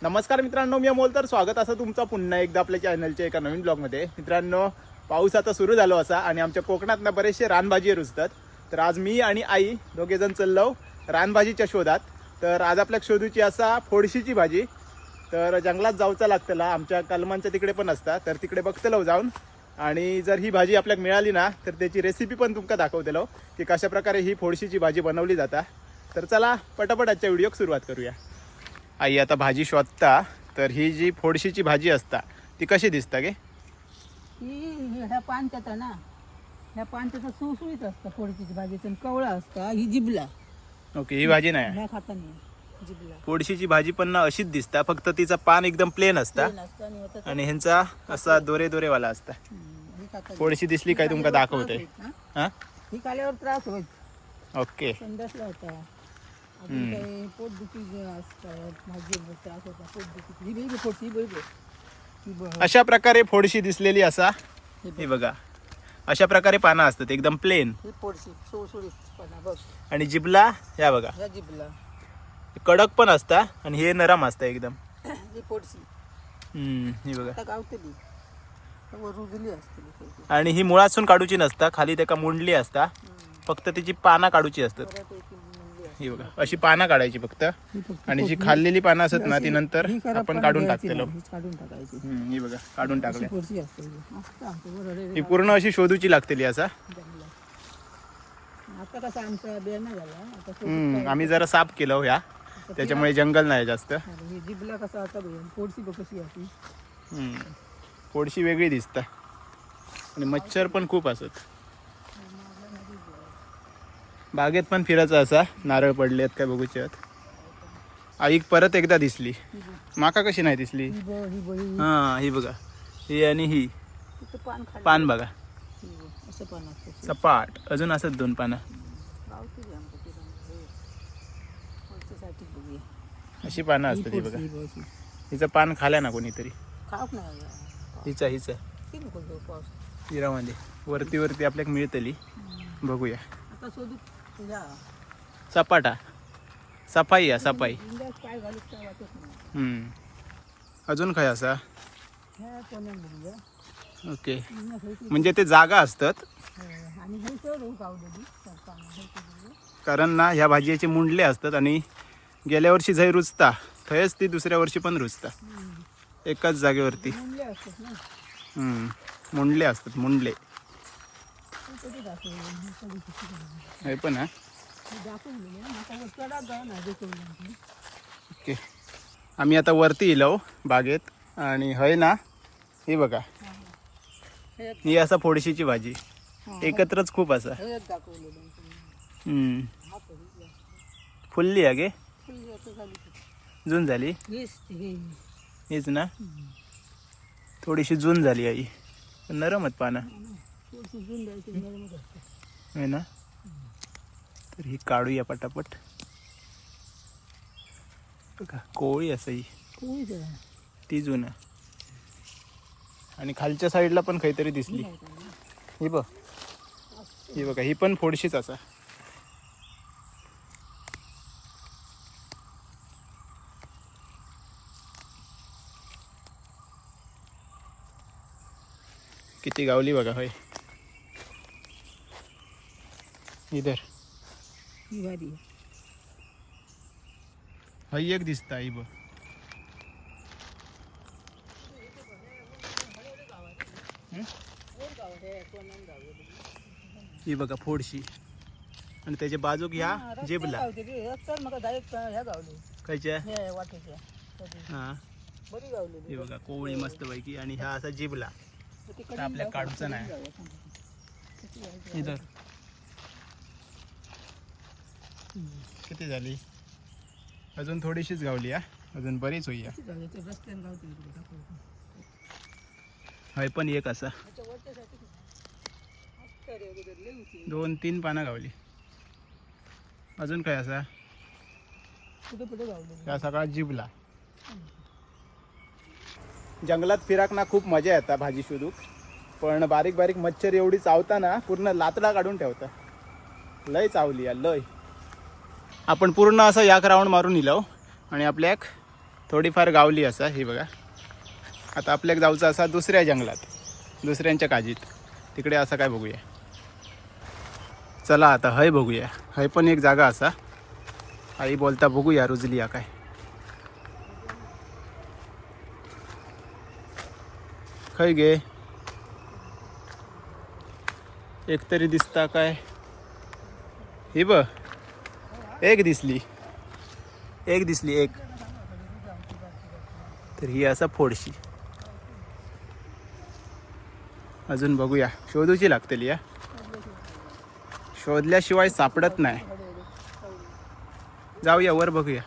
नमस्कार मित्रांनो, मी अमोल. तर स्वागत असं तुमचं पुन्हा एकदा आपल्या चॅनलच्या एका नवीन ब्लॉगमध्ये. मित्रांनो, पाऊस आता सुरू झालो असा आणि आमच्या कोकणातनं बरेचसे रानभाजी रुजतात. तर आज मी आणि आई दोघेजण चाललो रानभाजीच्या शोधात. तर आज आपल्या शोधूची असा फोडशीची भाजी. तर जंगलात जाऊचा लागतला, आमच्या कलमांच्या तिकडे पण असतात. तर तिकडे बघतलो जाऊन, आणि जर ही भाजी आपल्याला मिळाली ना तर त्याची रेसिपी पण तुमका दाखवतलो की कशा प्रकारे ही फोडशीची भाजी बनवली जाता. तर चला पटापट आजच्या व्हिडिओक सुरुवात करूया. आई आता भाजी शोधता. तर ही जी फोडशीची भाजी असता ती कशी दिसता गे? ही ह्या पानच्यात ना, ह्या पानच्याचा सुळसुळीत असतं फोडशीची भाजीचं, कवळा असता. ही जिबला. ओके, ही भाजी नाही. ह्या खाताना जिबला फोडशीची भाजी पण ना अशीच दिसता, फक्त तिचा पान एकदम प्लेन असता आणि ह्यांचा असा दोरे दोरेवाला असता. फोडशी दिसली काय तुमका दाखवते. हा, ही काल्यावर त्रास होत. ओके. संडासला होता. अजून काही पोटदुखी असतात, भाजी त्रास होता पोटदुखी. ही बघ फोडशी, ही बघ. अशा प्रकारे फोडशी दिसलेली असा. हे बघा, अशा प्रकारे पानं असतात एकदम प्लेन. ही फोडशी सुळसुळीत पाना बघ. आणि जिबला ह्या बघा, ह्या जिबला कडक पण असता आणि हे नरम असतं एकदम. ही फोडशी ही बघा. आता गावतली रुजली असते. आणि ही मुळासून काढूची नसता, खाली त्याका मुंडली असता, फक्त तिची पानं काढूची असतात. ही बघा, अशी पानं काढायची फक्त. आणि जी खाल्लेली पानं असत ना ती नंतर आपण काढून टाकतेलो. काढून टाकायची. ही बघा, काढून टाकले. फोडशी असते मस्त आमचं बरोबर. ही पूर्ण अशी शोधूची लागतेली असा. आता कसं आमचा बेना झाला आता. आम्ही जरा साफ केलं ह्या, त्याच्यामुळे जंगल नाही जास्त. हे जिबला कसा आता बघ, फोडशी बघ कशी असते. फोडशी वेगळी दिसता आणि मच्छर पण खूप असत. बागेत पण फिरायचं असा, नारळ पडलेत काय बघूचे आहेत. आई परत एकदा दिसली, माका कशी नाही दिसली. हा, ही बघा, ही आणि ही पान बघा, असं पान असतं सपाट. अजून असत दोन पानं. अशी पानं असतात. ही बघा, हिचं पान खाल्या ना कोणीतरी. खाप नाही हिचा हिरामध्ये वरती वरती आपल्याला मिळतली. बघूया. आता शोधू तुझ्या सपाटा सफाई या सफाई. काय घालूच काय वाटत नाही. अजून काय असा? ह्या कोणाला बघूया. ओके, म्हणजे ते जागा असतात. आणि हे सर गावलेली कारण ना ह्या भाजीचे मुंडले असतात आणि गेल्या वर्षी झै रुजता थयच ती दुसऱ्या वर्षी पण रुजता एकाच जागेवरती. मुंडले असतात ना. मुंडले असतात, मुंडले. हे पण हा. ओके, आम्ही आता वरती येलो बागेत आणि हय ना, हे बघा, ही असा फोडशीची भाजी एकत्रच खूप असा. फुलली आहे गे, जून झाली हीच ना. थोडीशी जून झाली आई, पण नरमत पाना आहे ना. तर ही काढूया पटापट. बघा, कोळी असं ही ती जून आहे. आणि खालच्या साईडला पण काहीतरी दिसली. ही बघ, ही बघा, ही पण फोडशीच असा. किती गावली बघा. होय, इधर हय एक दिसता. ही बघ, ही बघा फोडशी. आणि त्याच्या बाजूक ह्या जेबला खायच्या. हा, ही बघा कोवळी मस्त पैकी. आणि ह्या असा जिबला आपल्या काढूचा नाही. इधर किती झाली? अजून थोडीशीच गावली. हा, अजून बरीच होईया. हय पण एक असा 2-3 पानं गावली. अजून काय असा? त्या सगळा जिबला. जंगलात फिराकना खूप मजा येता भाजी शोधूक. पण बारीक बारीक मच्छर एवढी चावताना पूर्ण लातडा काढून ठेवता. लय चावली या लय. आपण पूर्ण असं याक राऊंड मारून इलो आणि आपल्याक थोडीफार गावली असा ही बघा. आता आपल्याक जाऊचं असा दुसऱ्या जंगलात, दुसऱ्यांच्या काजीत. तिकडे असं काय बघूया. चला आता हय बघूया. हय पण एक जागा असा. आई बोलता बघूया रुजली या काय. खय गे एक तरी दिसता काय. ही ब एक दिसली, एक दिसली एक. तर ही असा फोडशी. अजून बघूया, शोधूची लागतली या. शोधल्याशिवाय सापडत नाही. जाऊया वर बघूया.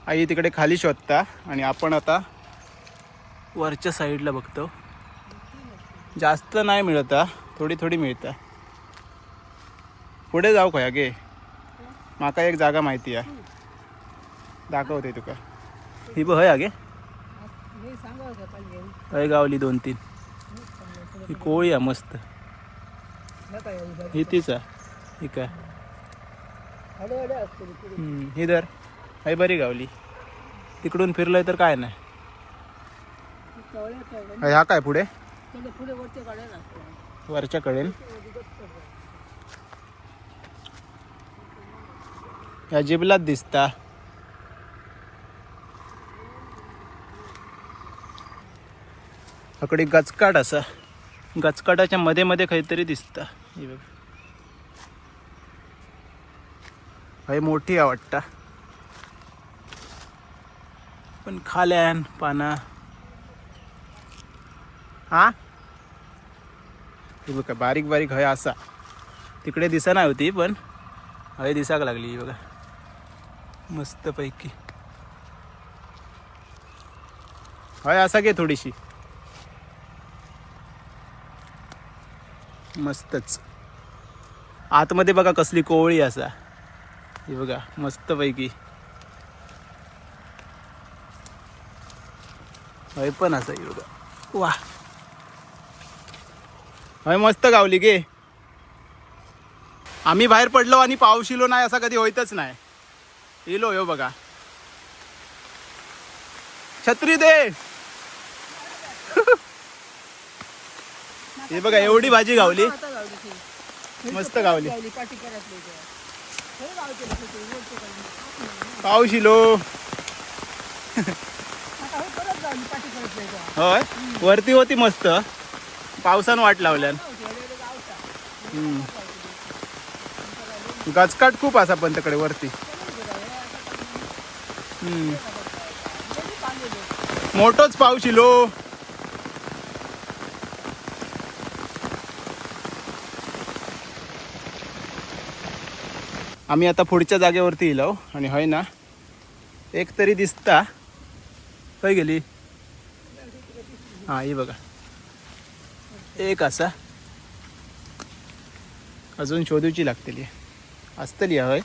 आई तिकडे खाली शोधता आणि आपण आता वरच्या साईडला बघतो. जास्त नाही मिळत, थोडी थोडी मिळतं. पुढे जाऊ का गे. माका एक जागा माहिती आहे, दाखवते तुका. ही बघ हय आगे हय गावली 2-3. ही कोळी आहे मस्त. ही तीच आहे. ही काय ही धर. हय बरी गावली. तिकडून फिरलंय तर काय नाही. हा काय पुढे वरच्या कडेन ह्या जिबलात दिसता. अकडे गचकाट असा. गचकाटाच्या मध्ये मध्ये काहीतरी दिसता. हे बघ हय मोठी आहे वाटता, पण खाल्यान पाना. हा हे बघा बारीक बारीक हय असा. तिकडे दिसा नाही होती पण हय दिसाक लागली. ही बघा मस्त पैकी हय असा घे थोडीशी. मस्तच. आतमध्ये बघा कसली कोवळी असा. ही बघा मस्त पैकी हय पण असा. ही बघा वा हय मस्त गावली गे. आम्ही बाहेर पडलो आणि पाऊस इलो नाही असा कधी होईतच नाही. इलो हो बघा. छत्री दे. हे बघा एवढी भाजी गावली. मस्त गावली. पाऊस इलो. होय वरती होती मस्त. पावसान वाट लावल्यान. गचकाट खूप असा पण तिकडे वरती. मोठोच पाऊस इलो. आम्ही आता पुढच्या जागेवरती इलो आणि हय ना एक तरी दिसता. खय गेली. हा ही बघा एक असा. अजून शोधूची लागतली असतली हय.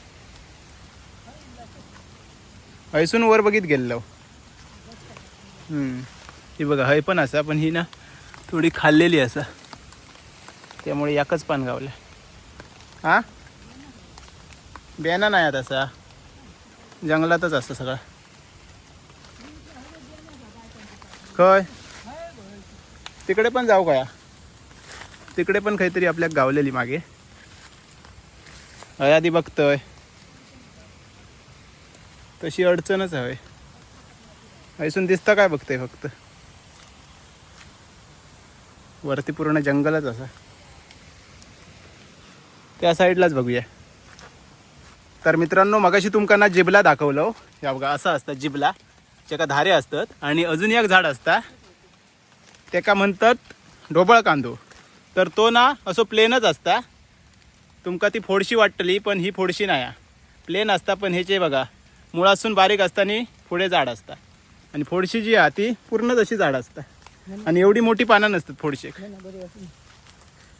हयसून वर बघित गेलो. ही बघा हय पण असा, पण ही ना थोडी खाल्लेली असा, त्यामुळे याकच पान गावलं. हा बेना नाही तसा, जंगलातच असतं सगळं. खय तिकडे पण जाऊ का. तिकडे पण काहीतरी आपल्याक गावलेली मागे. हय आधी बघतोय. तशी अडचणच हय. हयसून दिसतं काय बघतोय फक्त. वरती पूर्ण जंगलच असा. त्या साईडलाच बघूया. तर मित्रांनो मगाशी तुमकांना जिबला दाखवलं. या बघा असं असतं जिबला, ज्याका धारे असतात. आणि अजून एक झाड असता त्याका म्हणतात ढोबळ कांदो. तर तो ना असो प्लेनच असता. तुमका ती फोडशी वाटतली पण ही फोडशी नाही, प्लेन असता. पण ह्याचे बघा मुळासून बारीक असताना पुढे जाड असता. आणि फोडशी जी आहे ती पूर्ण तशी जाड असता. आणि एवढी मोठी पानं नसतात फोडशी.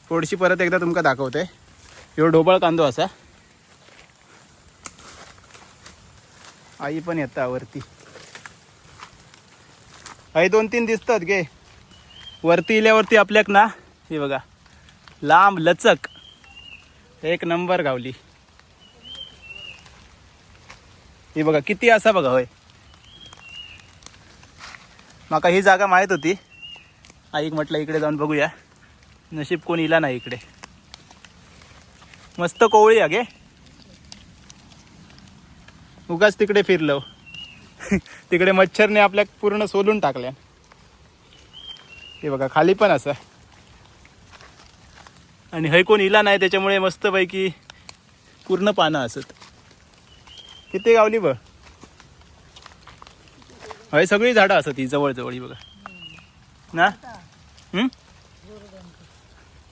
फोडशी परत एकदा तुमका दाखवते. ह्यो ढोबळ कांदो असा. आई पण येता वरती. आई 2-3 दिसतात गे. वरती इल्यावरती आपल्याक ना हे बघा लांब लचक एक नंबर गावली. ही बघा किती असा बघा होय. माका ही जागा माहीत होती. आईक म्हटलं इकडे जाऊन बघूया. नशीब कोण इला नाही इकडे. मस्त कोवळी आहे गे. उगाच तिकडे फिरलो. तिकडे मच्छरने आपल्या पूर्ण सोलून टाकल्या. हे बघा खाली पण असं. आणि हय कोण इला नाही त्याच्यामुळे मस्तपैकी पूर्ण पानं असत. किती गावली बघ. हय सगळी झाडं असत ही जवळ जवळ ही बघा ना.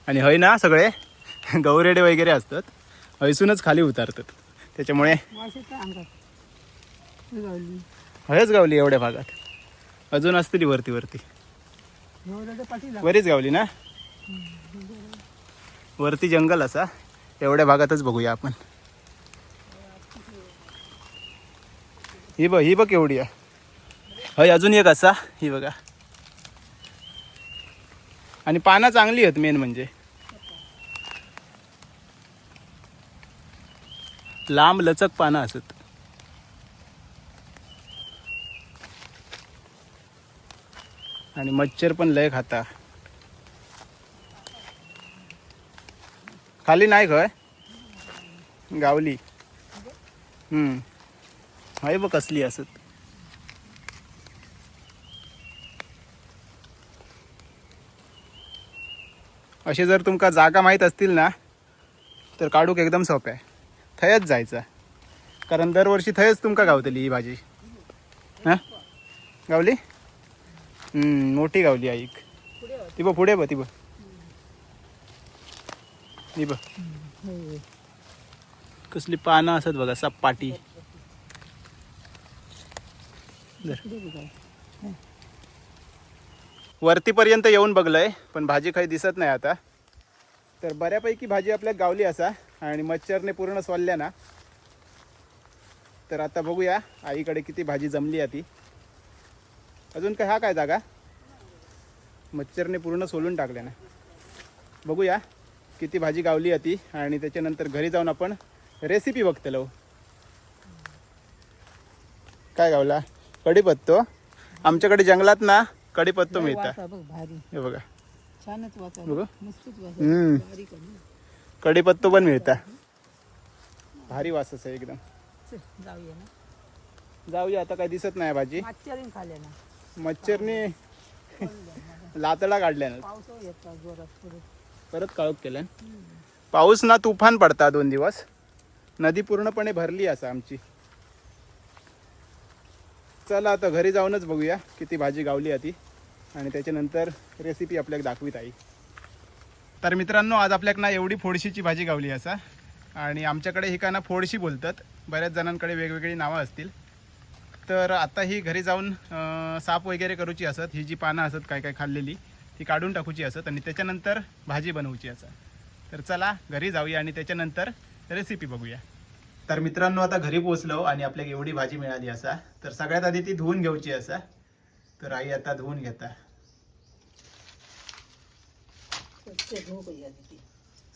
आणि हय ना सगळे गौरेडे वगैरे असतात. हयसूनच खाली उतारतात. त्याच्यामुळे हयच गावली एवढ्या भागात. अजून असतील वरती वरती. बरीच गावली ना. वरती जंगल असा. एवढ्या भागातच बघूया आपण. ही बघ एवढी आहे. हय अजून एक असा. ही बघा. आणि पानं चांगली आहेत मेन म्हणजे. लांब लचक पानं असत. आणि मच्छर पण लय खाता. खाली नाही खय गावली. हाय बघ कसली असत. असे जर तुमका जागा माहीत असतील ना तर काढूक एकदम सोपं आहे. थयच जायचं. कारण दरवर्षी थयच तुमका गावतली ही भाजी. हां गावली. मोठी गावली ऐक. ती बघ पुढे बघ. ती बघ. ती बघ कसली पानं असत बघा सपाटी. वरतीपर्यंत येऊन बघलंय पण भाजी काही दिसत नाही आता. तर बऱ्यापैकी भाजी आपल्या गावली असा. आणि मच्छरने पूर्ण सोलल्या ना. तर आता बघूया आईकडे किती भाजी जमली आहे ती. अजून काय हा काय जागा मच्छरने पूर्ण सोलून टाकल्या ना. बघूया किती भाजी गावली आहे ती. आणि त्याच्यानंतर घरी जाऊन आपण रेसिपी बघतलो. काय गावला कढीपत्तो. आमच्याकडे जंगलात ना कढीपत्तो मिळतात. हे बघा कढीपत्तो पण मिळतात. भारी वास आहे एकदम. जाऊया आता काय दिसत नाही भाजी. मच्छरने लातडा काढल्यानं परत काळोख केलं. पाऊस ना तुफान पडता 2 दिवस. नदी पूर्णपणे भरली असा आमची. चला आता घरी जाऊनच बघूया किती भाजी गावली आहे ती. आणि त्याच्यानंतर रेसिपी आपल्याला दाखवीत आहे. तर मित्रांनो आज आपल्याक ना एवढी फोडशीची भाजी गावली असा. आणि आमच्याकडे ही का ना फोडशी बोलतात. बऱ्याच जणांकडे वेगवेगळी नावं असतील. तर आता ही घरी जाऊन साफ वगैरे करूची असत. ही जी पानं असत काय काय खाल्लेली ती काढून टाकूची असत. आणि त्याच्यानंतर भाजी बनवूची असत. तर चला घरी जाऊया आणि त्याच्यानंतर रेसिपी बघूया. तर मित्रांनो आता घरी पोहोचलो आणि आपल्याला एवढी भाजी मिळाली असा. तर सगळ्यात आधी ती धुवून घ्यायची असा. तर आई आता धुवून घेता.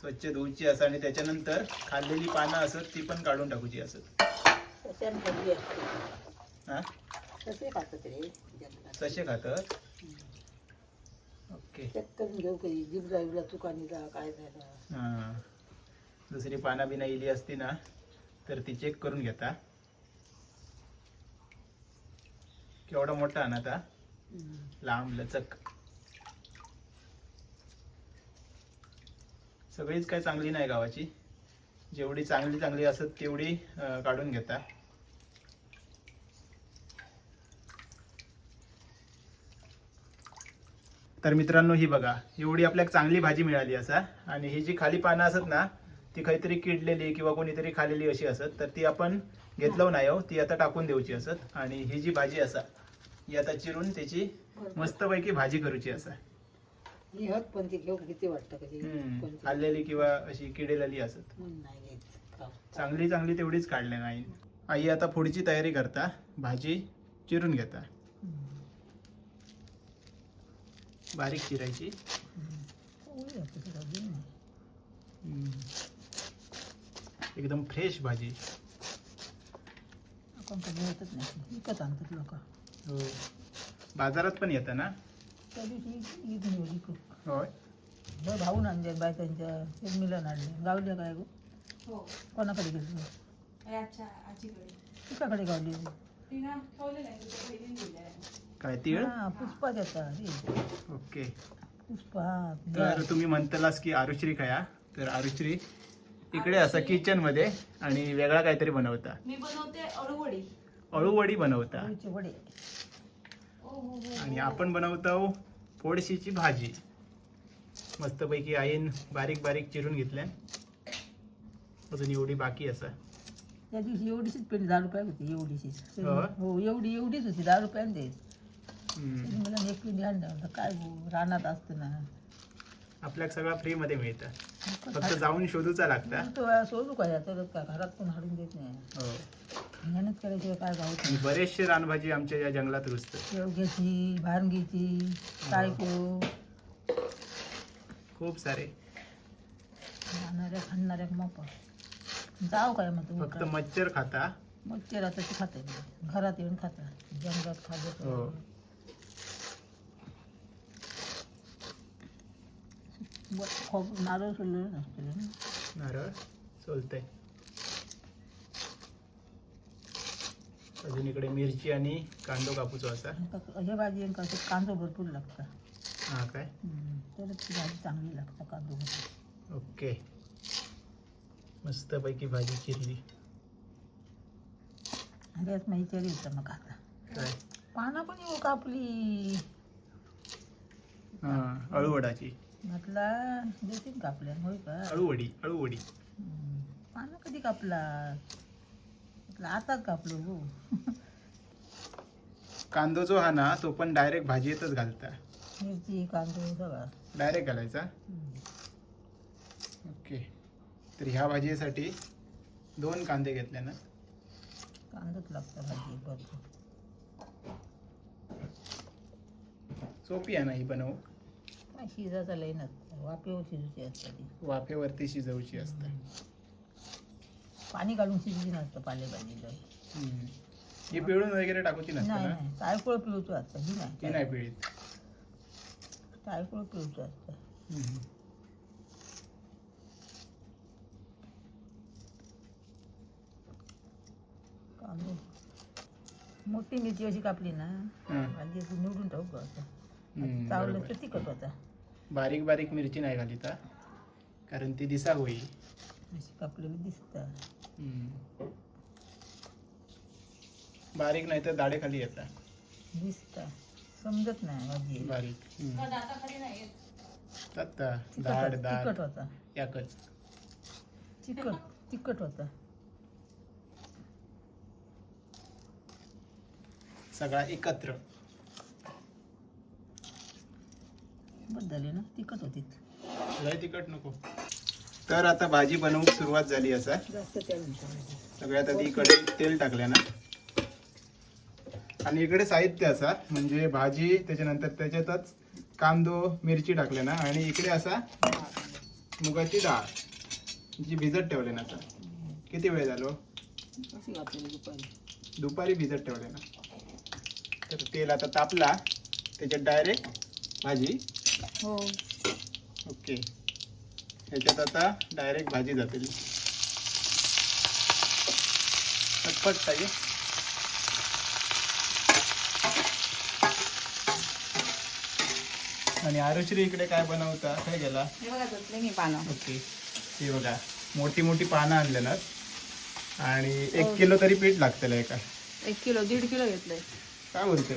स्वच्छ धुवूची असा. आणि त्याच्यानंतर खाल्लेली पानं असत ती पण काढून टाकूची असत. ससे खातात. ओके. हां दुसरी पाना बिना इली असती ना तर ती चेक करून घेता. केवढा मोठा ना आता लांब लचक. सगळीच काय चांगली नाही गावाची. जेवढी चांगली असत तेवढी काढून घेता. तर मित्रांनो ही बघा एवढी आपल्याला चांगली भाजी मिळाली असा. आणि ही जी खाली पानं असत ना ती काहीतरी किडलेली किंवा कोणीतरी खाल्लेली अशी असत. तर ती आपण घेतलो नाही हो. ती आता टाकून देऊची असत. आणि ही जी भाजी असा ही आता चिरून त्याची मस्तपैकी भाजी करूची असा. खाल्लेली किंवा अशी किडेलेली असत. चांगली तेवढीच काढले नाही. आई आता पुढची तयारी करता. भाजी चिरून घेता. बारीक चिरायची. एकदम फ्रेश भाजी. विकत आणतात लोक. हो बाजारात पण येतं ना? त्या दिवशी ईद निवडली खूप होय. भाऊन आणले बायकांच्या ते मिलन आणले गावले काय गो हो कोणाकडे गेलो अच्छा आजीकडे तुझ्याकडे गावली तिनं ठेवलेलं आहे तिच्या बहिणीने दिलेलं आहे. काय तीळ? हा पुष्पा देता ओके. पुष्पा तर तुम्ही म्हणतालास की आरुश्री खाया, तर आरुश्री इकडे असं किचन मध्ये आणि वेगळा काहीतरी बनवता. मी बनवते अळूवडी. अळूवडी बनवता अळूचे वडे आणि आपण बनवतो फोडशीची भाजी. मस्तपैकी आईन बारीक बारीक चिरून घेतल्या. अजून एवढी बाकी असा. त्या दिवशी एवढीशीच पेंट 10 रुपये होती एवढीशीच हो? हो एवढीच होती 10 रुपयाने देत हम्म. मला एक पिंडी आणलं म्हटलं काय गो रानात असतं ना आपल्याला सगळं फ्री मध्ये मिळतं, फक्त जाऊन शोधूचा लागता. तो सोडू काय तर काय घरात पण हाडून देत नाही हो. मेहनत करायची काय गावत आणि बरेचसे रानभाजी आमच्या या जंगलात रुजतात. शेवग्याची भांगीची सायको खूप सारे. खाणाऱ्या मापा जाव काय मग फक्त तुम्ही मच्छर खाता. मच्छर आता ते खाते घरात येऊन खाता जंगलात हो. नारळ सोडलेलं नसतं ना. नारळ सोलतंय. अजून इकडे मिरची आणि कांदो कापूचो असा. हे भाजी आणि कसं कांदो भरपूर लागतं हा काय? तरच ती भाजी चांगली लागतं कांदो भरपूर. ओके. मस्तपैकी भाजी चिरली. अरेच मग विचारी होतं मग आता काय? पानं पण येऊ कापली हा, अळूवडाची. म्हटलं देतील कापल्या होय का अळूवडी. पानं कधी कापला म्हटलं आताच कापलो हो कांदो जो हा ना तो पण डायरेक्ट भाजीतच घालता. मिरची कांदो सगळं डायरेक्ट घालायचा. ओके. तर ह्या भाजीसाठी 2 कांदे घेतले ना. कांदोच लागतं भाजी भरपूर. सोपी आहे ना ही बनवू. काय शिजायचा लई नसतं वाफेवर शिजूची असतं ती वाफेवरती शिजवची असते. पाणी काढून शिजली नसतं पालेभाजीला ही पिळून वगैरे टाकूची नसते नाही ना. नाही तायफळ पिळतो असतं ही ती नाही नाही पिळीत. तायफळ पिळतो असतं कांदो मोठी मिरची अशी कापली ना भाजी अशी निवडून टाकू असं चावलं बरोबर. तर तिखट होता बारीक बारीक मिरची नाही घाली तर, कारण ती दिसा होई. अशी कापलेली दिसतं बारीक नाही तर दाढे खाली येतात. दिसतं समजत नाही भाजी बारीक. का दाताखाली नाही येत. तत्ता दाढ दाढ तिखट होता याकच. तिखट होता सगळा एकत्र. बदलले ना तिखट होती लय तिखट नको. तर आता भाजी बनवून सुरुवात झाली असा. जास्त तेल नव्हतं. सगळ्यात आधी इकडे तेल टाकले ना आणि इकडे साहित्य असा म्हणजे भाजी, त्याच्यानंतर त्याच्यातच कांदो मिरची टाकले ना आणि इकडे असा मुगाची डाळ जी भिजत ठेवले ना. किती वेळ झालो? अशी घातलेली दुपारी दुपारी भिजत ठेवले ना. तर तेल आता तापला त्याच्यात डायरेक्ट भाजी. हो ओके. ह्याच्यात आता डायरेक्ट भाजी जातील. पटपट पाहिजे. आणि आरुश्री इकडे काय बनवता? काय गेला? हे बघा धुतले मी पानं. ओके. हे बघा मोठी मोठी पानं आणले ना आणि 1 किलो तरी पीठ लागतं एका. 1 किलो 1.5 किलो घेतलंय. काय बोलतो?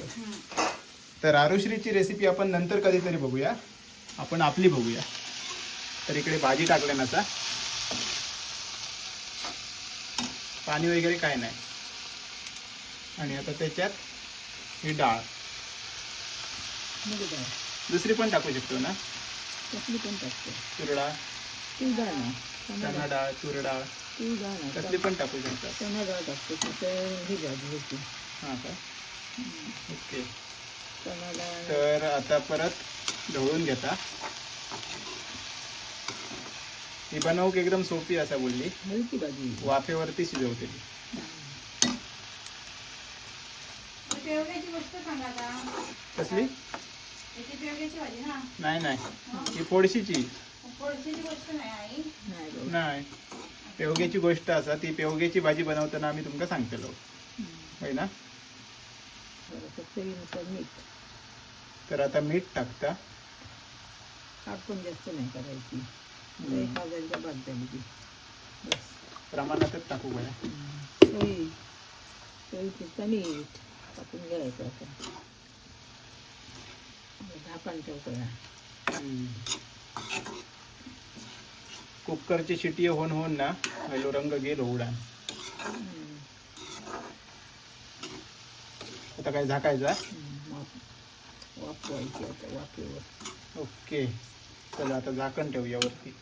तर आरुश्रीची रेसिपी आपण नंतर कधीतरी बघूया. आपण आपली बघूया. तर इकडे भाजी टाकले ना. पाणी वगैरे काय नाही. आणि आता त्याच्यात ही डाळ दुसरी पण टाकू शकतो ना. कसली पण टाकते तुरडा, ती डाळ ना चणा डाळ, तूर डाळ ती डाळ ना कसली पण टाकू शकतात. चणा डाळ टाकते तिथं ही भाजी होती हां का. ओके. चणा डाळ तर आता परत ढवळून घेता. ही बनवूक एकदम सोपी असा बोलली. हलकी भाजी वाफेवरती शिजवतेली. शेवग्याची गोष्ट सांगा आता. कसली? याची पेवग्याची भाजी ना. नाही नाही, ही फोडशीची. थोडीशी गोष्ट नाही आई. नाही गं. नाही, पेवग्याची गोष्ट असा, ती पेवग्याची भाजी बनवताना आम्ही तुमका सांगतलो होय ना. जरासं चवीनुसार मीठ. तर आता मीठ टाकता. खाट पण जास्त नाही करायची. लय खाजायची का बाद झाली ती. बस. प्रमाणातच टाकू बया. चवीपुरता मीठ टाकून घ्यायचं आता. झाकण ठेवतो ना. कुकरची शिटी होऊन होऊन ना हॅलो रंग गेलो उडान. आता काय झाकायचा? वाफवायची आता वाफेवर. ओके, चला आता झाकण ठेवूया वरती.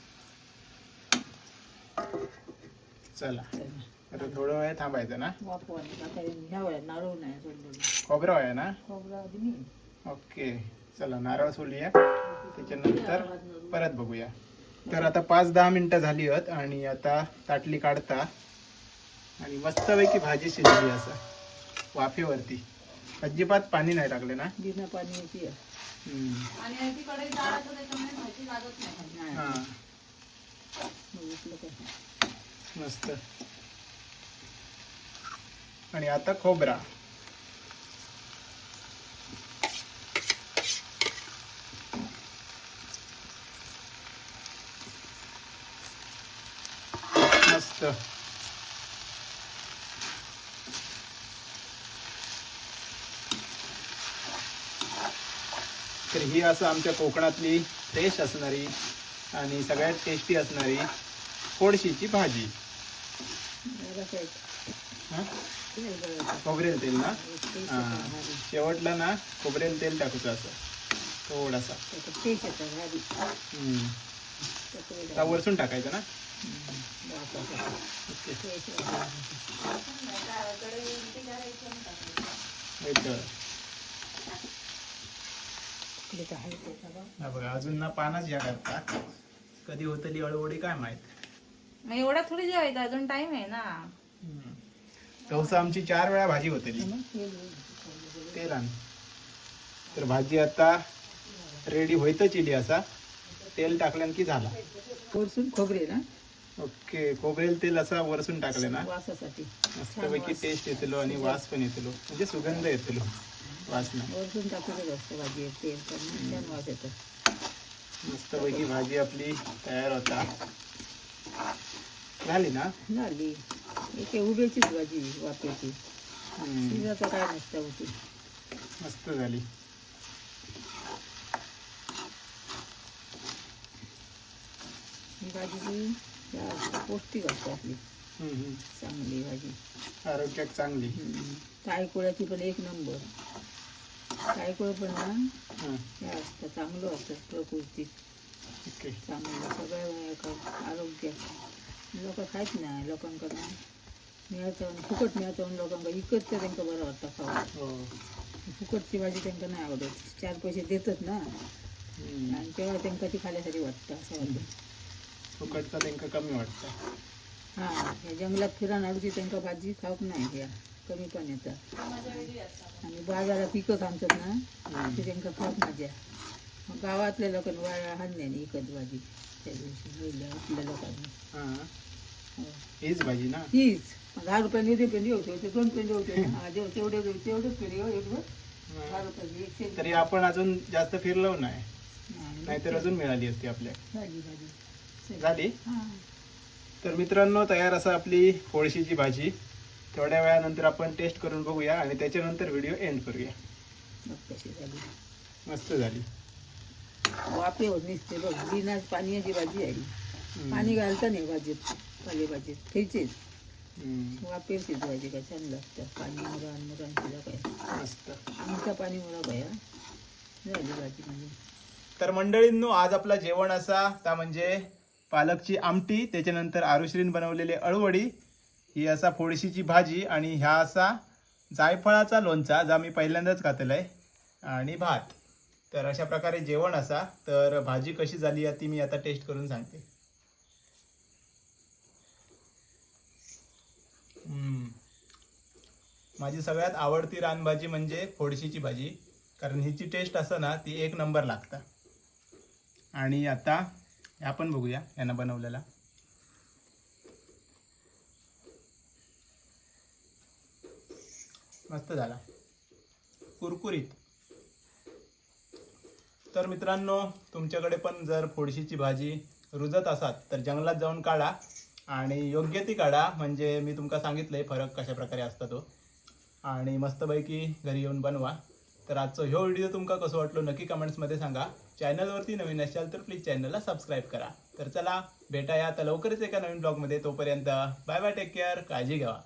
चला आता थोडं वेळ थांबायचं ना. वाफवायची आता ह्या वेळेला नारळ नाही सोडलेलं. खोबरं आहे ना. खोबरं आधी मी. ओके, चला नारळ सोडूया, त्याच्यानंतर परत बघूया. तर आता 5-10 मिनिटं झाली आहेत आणि आता ताटली काढता आणि मस्तपैकी भाजी शिजली असं वाफेवरती. अजिबात पाणी नाही टाकले ना. बिना पाण्याची आहे. आणि ती कढई जाड असतं त्याच्यामुळे भाजी लागत नाही खाली. नाही. हां, बघितलं काय. मस्त. आणि आता खोबरा. मस्त. तर ही असं आमच्या कोकणातली फ्रेश असणारी आणि सगळ्यात टेस्टी असणारी फोडशीची भाजी. जरासं एक हां, तेल गळायचं. खोबरेल तेल ना. टेस्ट हां, येतं भारी. शेवटला ना खोबरेल तेल टाकूचं असं थोडासा. त्याचं टेस्ट येतं भारी. त्याचं आता वरसून टाकायचं ना. वाफायचं. ओके, टेस्ट येतं. कढई उलटी करायची आणि टाकायची. वेट कर. इकडे तर आहे त्याचा बघ. हा बघा, अजून ना पानाच या करता. कधी होतली अळवडी काय माहित. मग एवढा थोडी जेवायचं, अजून टाइम आहे ना. तवसा आमची 4 वेळा भाजी होतली. मग तेल होईल. तेल आण. तर भाजी आता रेडी होईतच इली असा. तेल टाकल्यान की झाला. वरसून खोबरे ना ओके, खोबरेल तेल असा वरसून टाकले ना वासासाठी. मस्तपैकी टेस्ट येतलो आणि वास पण येतलो, म्हणजे सुगंध येतलो वास नाही. वरसून टाकलेलं असतं भाजी तेल पण छान वास येतं. मस्तपैकी भाजी आपली तयार होता. झाली ना. झाली. इथे उभ्याचीच भाजी वाफेची. शिजाचं काय नसतं होती. मस्त झाली. ही भाजी पौष्टिक असते आपली. चांगली भाजी. आरोग्यात चांगली. काळीकोळ्याची पण एक नंबर. काळीकोळ पण ना हं, हे असतं चांगलं असतं प्रकृतीत. ओके. चांगलं सगळं आरोग्यात लोक खायच नाही. लोकांकडनं मिळतं आणि फुकट मिळतं आणि लोकांना विकत तर त्यांना बरं वाटतं खावं. हो. फुकटची भाजी त्यांना नाही आवडत. 4 पैसे देतात ना आणि तेव्हा त्यांना ती खाण्यासाठी वाटतं असं वाटतं. फुकटचा त्यांना कमी वाटतं. हां, ह्या जंगलात फिरान आवडती त्यांना भाजी खाऊक नाही. ह्या कमी पण येतात आणि बाजारात विकत आणतात ना ते त्यांना खाऊक मजा. मग गावातल्या लोकांना वाया हाणण्याने विकत भाजी त्या दिवशी पहिल्या आपल्या लोकांनी. हां, हो. हीच भाजी ना. तीच 10 रुपयाने ते पेंडी होते 2 पेंडी होते. तेवढेच पेंडी हो एक 10 रुपयाची 100 तरी आपण अजून जास्त फिरलो नाही, नाही. नाहीतर अजून मिळाली असती आपल्या. झाली भाजी. झाली. हां. तर मित्रांनो, तयार असं आपली फोडशीची भाजी. थोड्या वेळानंतर आपण टेस्ट करून बघूया आणि त्याच्यानंतर व्हिडिओ एंड करूया. मग कशी झाली. मस्त झाली. वाफेवर निसते बघ. बिना पाण्याची भाजी आहे. पाणी घालता नाही भाजीत. पालेभाजीत खायचेच वाफेवर शिजवायची का छान लागतं. पाणी मुरान शिजा मस्त. आमच्या पाणी मुरा बाया झाली भाजी म्हणजे. तर मंडळींनो, आज आपला जेवण असा त्या म्हणजे पालकची आमटी, त्याच्यानंतर आरुश्रीन बनवलेले अळवडी, ही असा फोडशीची भाजी आणि ह्या असा जायफळाचा लोणचा जो मी पहिल्यांदाच घातलाय आणि भात. तर अशा प्रकारे जेवण असा. तर भाजी कशी झाली ती मी आता टेस्ट करून सांगते. माझी सगळ्यात आवडती रानभाजी म्हणजे फोडशीची भाजी. कारण हिची टेस्ट असं ना ती एक नंबर लागतं. आणि आता हे आपण बघूया यांना बनवलेला. मस्त झाला, कुरकुरीत. तर मित्रांनो, तुमच्याकडे पण जर फोडशीची भाजी रुजत असाल तर जंगलात जाऊन काढा आणि योग्य ती काढा. म्हणजे मी तुमका सांगितलंय फरक कशा प्रकारे असता तो. आणि मस्तपैकी घरी येऊन बनवा. तर आजचा ह्यो व्हिडिओ तुमका कसं वाटलो नक्की कमेंट्समध्ये सांगा. चॅनलवरती नवीन असाल तर प्लीज चॅनलला सबस्क्राईब करा. तर चला भेटाया आता लवकरच एका नवीन ब्लॉगमध्ये. तोपर्यंत बाय बाय, टेक केअर, काळजी घ्या.